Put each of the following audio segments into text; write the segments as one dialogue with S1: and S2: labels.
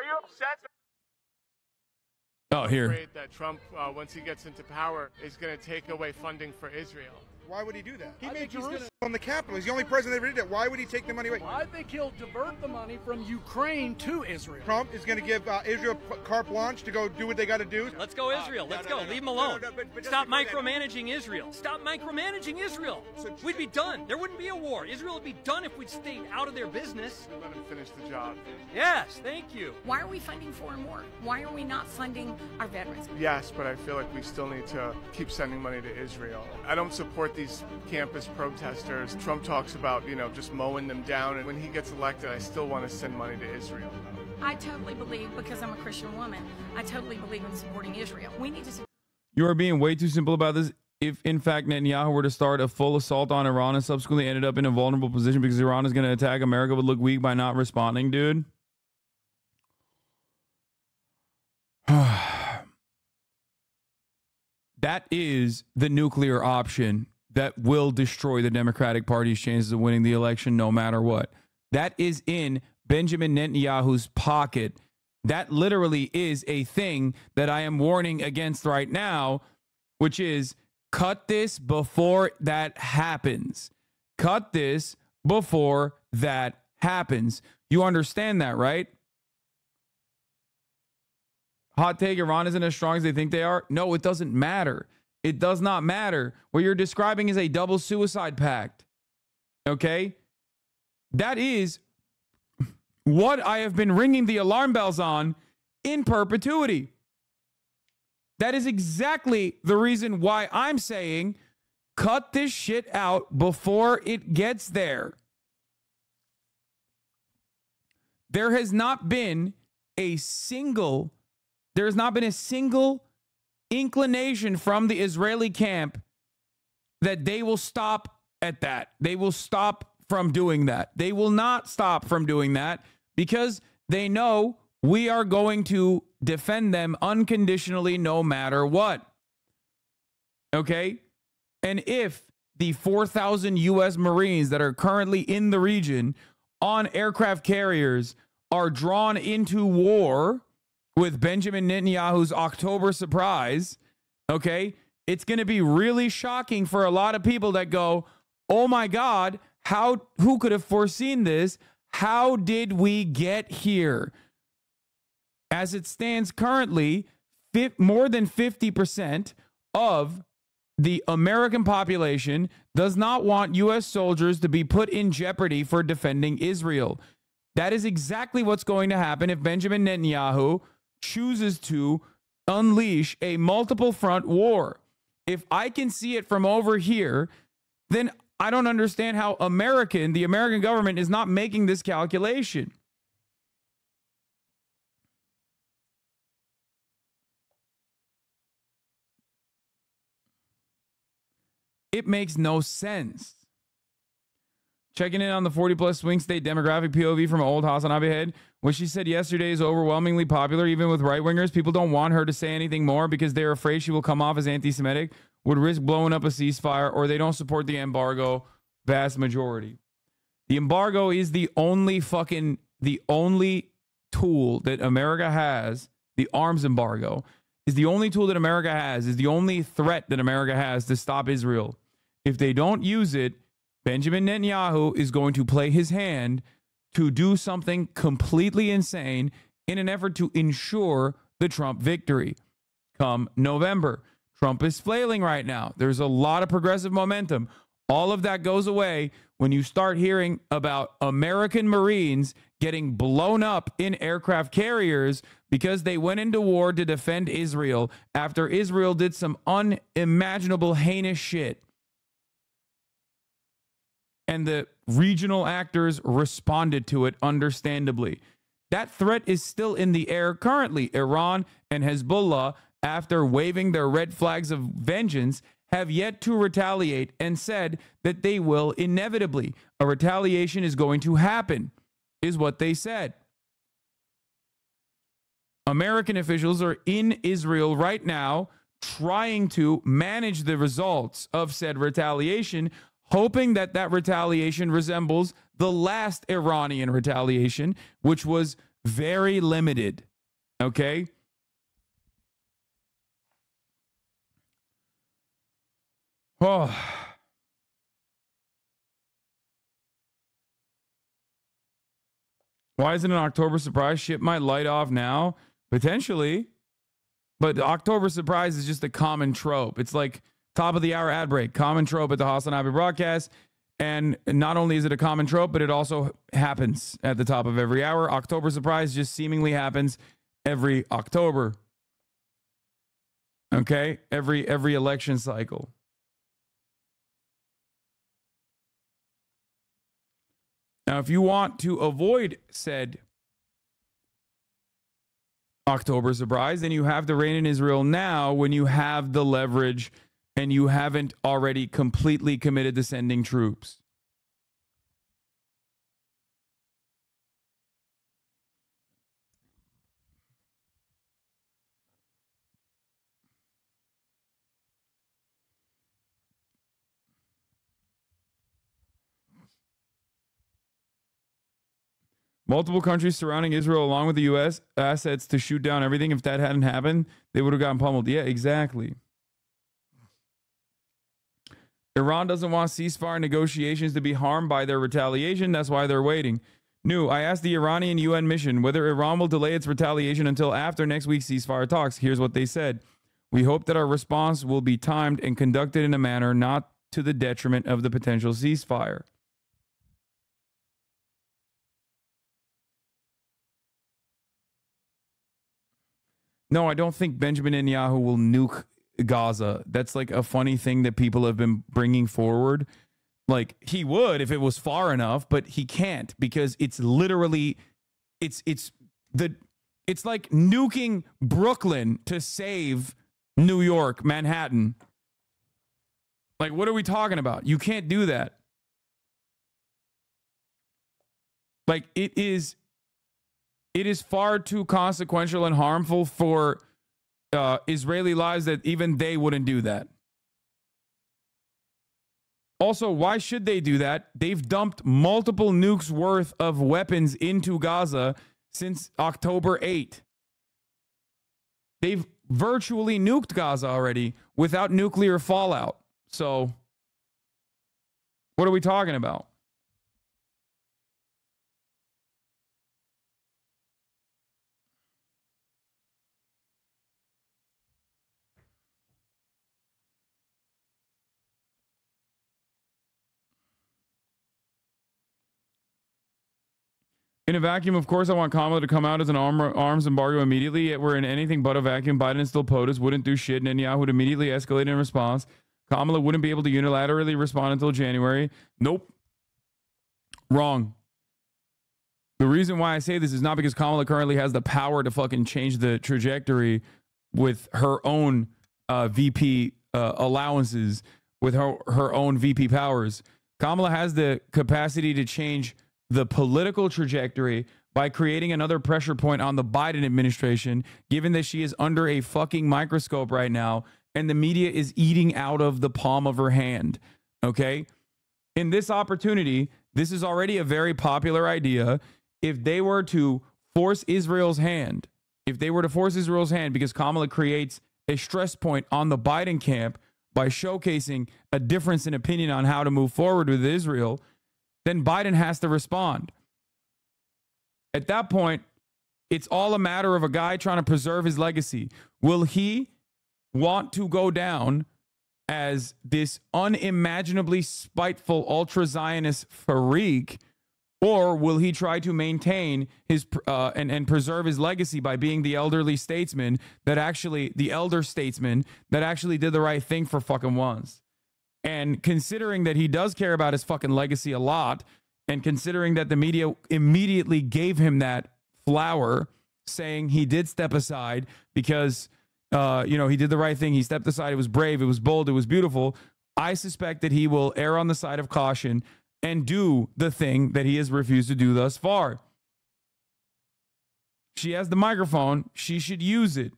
S1: you upset?
S2: Oh, here.
S1: I'm afraid that Trump, once he gets into power, is going to take away funding for Israel.
S3: Why would he do that? He made Jerusalem on the Capitol. He's the only president that ever did that. Why would he take the money away?
S4: Well, I think he'll divert the money from Ukraine to Israel.
S3: Trump is going to give Israel carte blanche to go do what they got to do.
S5: Let's go Israel. Let's go. Leave them alone. Stop micromanaging Israel. Stop micromanaging Israel. We'd be done. There wouldn't be a war. Israel would be done if we'd stayed out of their business.
S1: Let him finish the job.
S5: Yes, thank you.
S6: Why are we funding foreign war? Why are we not funding our veterans?
S1: Yes, but I feel like we still need to keep sending money to Israel. I don't support these campus protesters. Trump talks about, just mowing them down, and when he gets elected, I still want to send money to Israel.
S6: I totally believe, because I'm a Christian woman, I totally believe in supporting Israel. We need to support.
S2: You are being way too simple about this. If, in fact, Netanyahu were to start a full assault on Iran and subsequently ended up in a vulnerable position because Iran is going to attack, America would look weak by not responding, dude. That is the nuclear option that will destroy the Democratic Party's chances of winning the election no matter what. That is in Benjamin Netanyahu's pocket. That literally is a thing that I am warning against right now, which is cut this before that happens. Cut this before that happens. You understand that, right? Hot take, Iran isn't as strong as they think they are. No, it doesn't matter. It does not matter. What you're describing is a double suicide pact. Okay? That is what I have been ringing the alarm bells on in perpetuity. That is exactly the reason why I'm saying cut this shit out before it gets there. There has not been a single inclination from the Israeli camp that they will stop at that. They will stop from doing that. They will not stop from doing that because they know we are going to defend them unconditionally no matter what. Okay? And if the 4,000 U.S. Marines that are currently in the region on aircraft carriers are drawn into war with Benjamin Netanyahu's October surprise, okay, it's going to be really shocking for a lot of people that go, oh my God, who could have foreseen this? How did we get here? As it stands currently, more than 50% of the American population does not want U.S. soldiers to be put in jeopardy for defending Israel. That is exactly what's going to happen if Benjamin Netanyahu chooses to unleash a multiple front war. If I can see it from over here, then I don't understand how the American government is not making this calculation. It makes no sense. Checking in on the 40-plus swing state demographic POV from old HasanAbi head. What she said yesterday is overwhelmingly popular, even with right-wingers. People don't want her to say anything more because they're afraid she will come off as anti-Semitic, would risk blowing up a ceasefire, or they don't support the embargo, vast majority. The embargo is the only tool that America has. The arms embargo is the only tool that America has, is the only threat that America has to stop Israel. If they don't use it, Benjamin Netanyahu is going to play his hand to do something completely insane in an effort to ensure the Trump victory come November. Trump is flailing right now. There's a lot of progressive momentum. All of that goes away when you start hearing about American Marines getting blown up in aircraft carriers because they went into war to defend Israel after Israel did some unimaginable heinous shit. And the regional actors responded to it understandably. That threat is still in the air currently. Iran and Hezbollah, after waving their red flags of vengeance, have yet to retaliate and said that they will inevitably. A retaliation is going to happen, is what they said. American officials are in Israel right now trying to manage the results of said retaliation, hoping that that retaliation resembles the last Iranian retaliation, which was very limited. Okay? Oh. Why isn't an October surprise? Ship might light off now. Potentially. But the October surprise is just a common trope. It's like top of the hour ad break. Common trope at the HasanAbi broadcast. And not only is it a common trope, but it also happens at the top of every hour. October surprise just seemingly happens every October. Okay? Every election cycle. Now, if you want to avoid said October surprise, then you have to reign in Israel now when you have the leverage and you haven't already completely committed to sending troops. Multiple countries surrounding Israel along with the U.S. assets to shoot down everything. If that hadn't happened, they would have gotten pummeled. Yeah, exactly. Iran doesn't want ceasefire negotiations to be harmed by their retaliation. That's why they're waiting. I asked the Iranian UN mission whether Iran will delay its retaliation until after next week's ceasefire talks. Here's what they said. We hope that our response will be timed and conducted in a manner not to the detriment of the potential ceasefire. No, I don't think Benjamin Netanyahu will nuke Gaza. That's like a funny thing that people have been bringing forward. Like, he would if it was far enough, but he can't because it's literally, it's like nuking Brooklyn to save New York, Manhattan. Like, what are we talking about? You can't do that. Like, it is far too consequential and harmful for Israeli lives that even they wouldn't do that. Also, why should they do that? They've dumped multiple nukes worth of weapons into Gaza since October 8. They've virtually nuked Gaza already without nuclear fallout. So, what are we talking about? In a vacuum, of course, I want Kamala to come out as an arms embargo immediately. Yet we're in anything but a vacuum. Biden is still POTUS, wouldn't do shit. Netanyahu would immediately escalate in response. Kamala wouldn't be able to unilaterally respond until January. Nope. Wrong. The reason why I say this is not because Kamala currently has the power to fucking change the trajectory with her own VP allowances, with her own VP powers. Kamala has the capacity to change the political trajectory by creating another pressure point on the Biden administration, given that she is under a fucking microscope right now and the media is eating out of the palm of her hand. Okay? In this opportunity, this is already a very popular idea. If they were to force Israel's hand, because Kamala creates a stress point on the Biden camp by showcasing a difference in opinion on how to move forward with Israel, then Biden has to respond. At that point, it's all a matter of a guy trying to preserve his legacy. Will he want to go down as this unimaginably spiteful ultra-Zionist freak, or will he try to maintain his and preserve his legacy by being the elder statesman that actually did the right thing for fucking once? And considering that he does care about his fucking legacy a lot, and considering that the media immediately gave him that flower, saying he did step aside because, he did the right thing. He stepped aside. It was brave. It was bold. It was beautiful. I suspect that he will err on the side of caution and do the thing that he has refused to do thus far. She has the microphone. She should use it.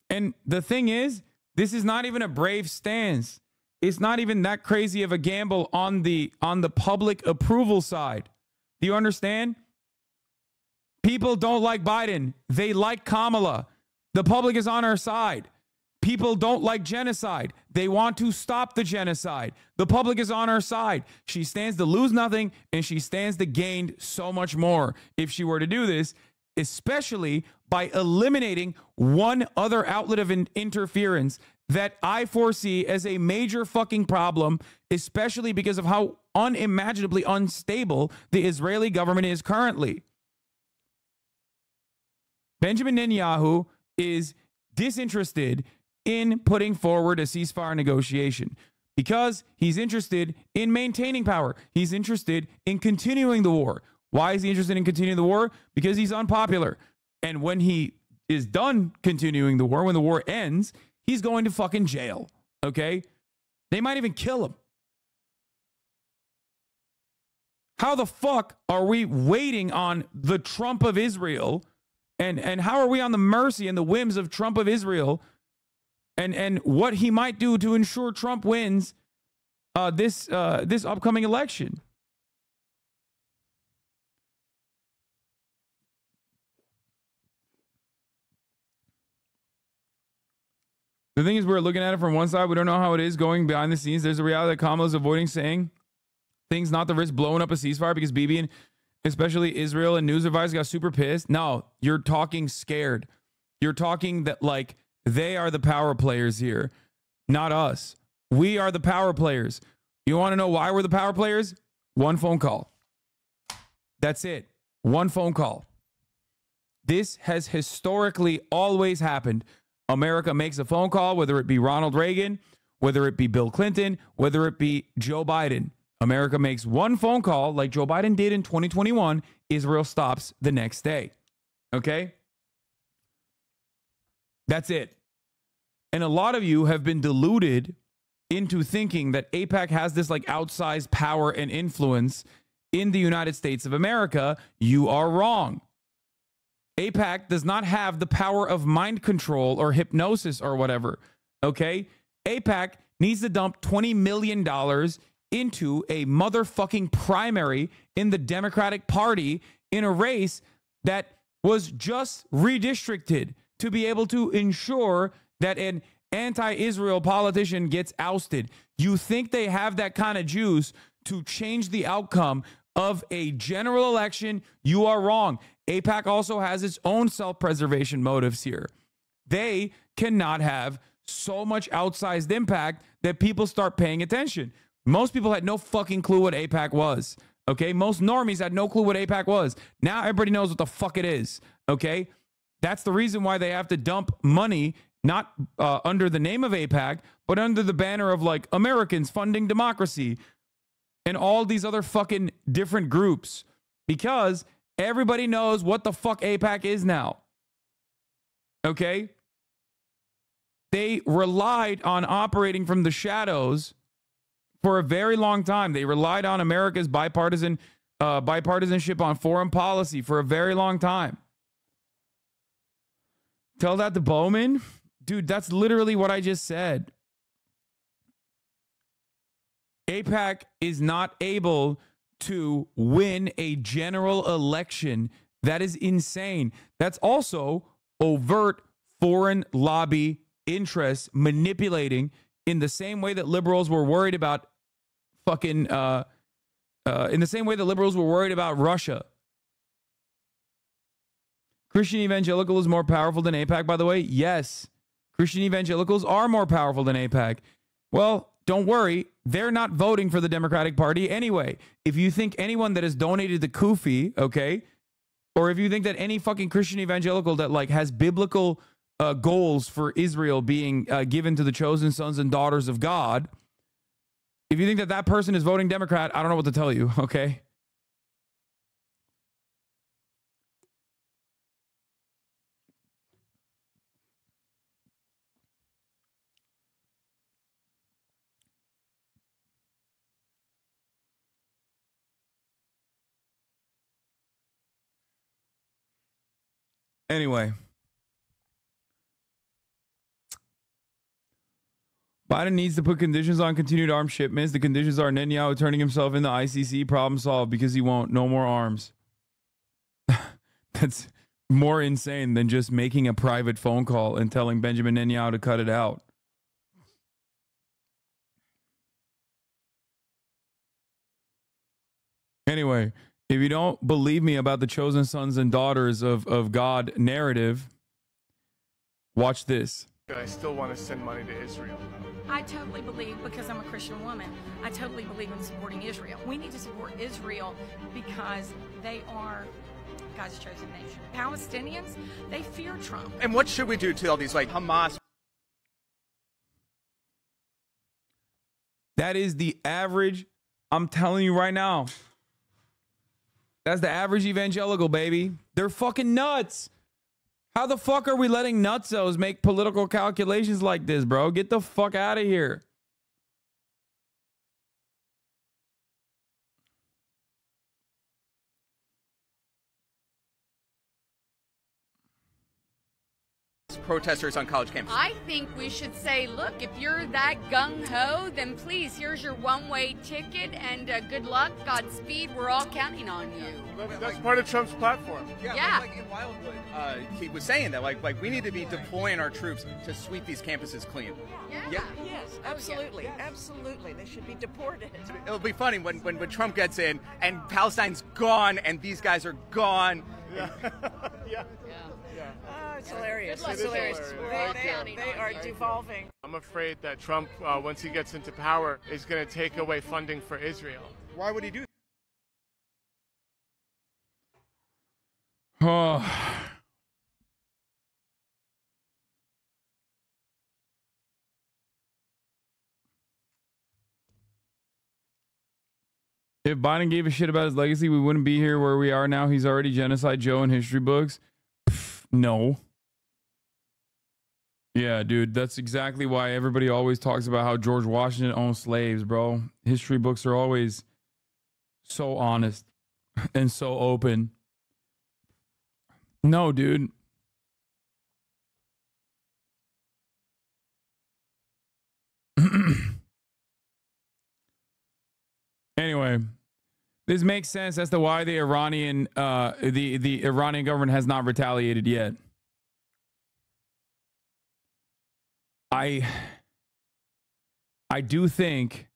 S2: And the thing is, this is not even a brave stance. it's not even that crazy of a gamble on the public approval side. Do you understand? People don't like Biden. They like Kamala. The public is on our side. People don't like genocide. They want to stop the genocide. The public is on our side. She stands to lose nothing, and she stands to gain so much more if she were to do this, especially by eliminating one other outlet of interference that I foresee as a major fucking problem, especially because of how unimaginably unstable the Israeli government is currently. Benjamin Netanyahu is disinterested in putting forward a ceasefire negotiation because he's interested in maintaining power. He's interested in continuing the war. Why is he interested in continuing the war? Because he's unpopular. And when he is done continuing the war, when the war ends, he's going to fucking jail. Okay? They might even kill him. How the fuck are we waiting on the Trump of Israel? And how are we on the mercy and the whims of Trump of Israel and what he might do to ensure Trump wins this upcoming election? The thing is, we're looking at it from one side. We don't know how it is going behind the scenes. There's a reality that Kamala's avoiding saying things not to risk blowing up a ceasefire because Bibi and especially Israel and news advisors got super pissed. No, you're talking scared. You're talking that like they are the power players here, not us. We are the power players. You want to know why we're the power players? One phone call. That's it. One phone call. This has historically always happened. America makes a phone call, whether it be Ronald Reagan, whether it be Bill Clinton, whether it be Joe Biden. America makes one phone call like Joe Biden did in 2021. Israel stops the next day. Okay? That's it. And a lot of you have been deluded into thinking that AIPAC has this like outsized power and influence in the United States of America. You are wrong. AIPAC does not have the power of mind control or hypnosis or whatever. Okay? AIPAC needs to dump $20 million into a motherfucking primary in the Democratic Party in a race that was just redistricted to be able to ensure that an anti-Israel politician gets ousted. You think they have that kind of juice to change the outcome of a general election? You are wrong. AIPAC also has its own self-preservation motives here. They cannot have so much outsized impact that people start paying attention. Most people had no fucking clue what AIPAC was. Okay? Most normies had no clue what AIPAC was. Now everybody knows what the fuck it is. Okay? That's the reason why they have to dump money, not under the name of AIPAC, but under the banner of like Americans funding democracy and all these other fucking different groups, because everybody knows what the fuck AIPAC is now. Okay? They relied on operating from the shadows for a very long time. They relied on America's bipartisanship on foreign policy for a very long time. Tell that to Bowman? Dude, that's literally what I just said. AIPAC is not able to win a general election. That is insane. That's also overt foreign lobby interests manipulating in the same way that liberals were worried about fucking in the same way that liberals were worried about Russia. Christian evangelical is more powerful than AIPAC, by the way. Yes, Christian evangelicals are more powerful than AIPAC. Well, don't worry, they're not voting for the Democratic Party anyway. If you think anyone that has donated to Kufi, okay, or if you think that any fucking Christian evangelical that like has biblical goals for Israel being given to the chosen sons and daughters of God, if you think that that person is voting Democrat, I don't know what to tell you, okay? Anyway. Biden needs to put conditions on continued arms shipments. The conditions are Netanyahu turning himself into ICC. Problem solved, because he won't. No more arms. That's more insane than just making a private phone call and telling Benjamin Netanyahu to cut it out. Anyway, if you don't believe me about the chosen sons and daughters of God narrative, watch this.
S1: I still want to send money to Israel.
S6: I totally believe, because I'm a Christian woman, I totally believe in supporting Israel. We need to support Israel because they are God's chosen nation. Palestinians, they fear Trump.
S7: And what should we do to all these, like, Hamas?
S2: That is the average. I'm telling you right now. That's the average evangelical, baby. They're fucking nuts. How the fuck are we letting nutsos make political calculations like this, bro? Get the fuck out of here.
S7: Protesters on college campuses.
S8: I think we should say, look, if you're that gung-ho, then please, here's your one-way ticket, and good luck, Godspeed, we're all counting on you.
S1: That's part of Trump's platform.
S8: Yeah.
S7: Like in Wildwood, he was saying that, like we need to be deploying our troops to sweep these campuses clean.
S8: Yeah.
S9: Yes, absolutely. Absolutely. They should be deported.
S7: It'll be funny when Trump gets in and Palestine's gone and these guys are gone.
S1: Yeah.
S9: Oh, it's hilarious.
S8: Good luck,
S9: It's hilarious.
S8: hilarious.
S9: They are devolving.
S1: I'm afraid that Trump, once he gets into power, is going to take away funding for Israel.
S3: Why would he do that?
S2: Oh. If Biden gave a shit about his legacy, we wouldn't be here where we are now. He's already Genocide Joe in history books. Pff, no. Yeah, dude, that's exactly why everybody always talks about how George Washington owned slaves, bro. History books are always so honest and so open. No, dude. Anyway, this makes sense as to why the Iranian the Iranian government has not retaliated yet. I do think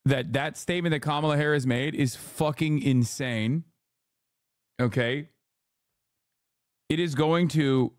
S2: that statement that Kamala Harris made is fucking insane. Okay? It is going to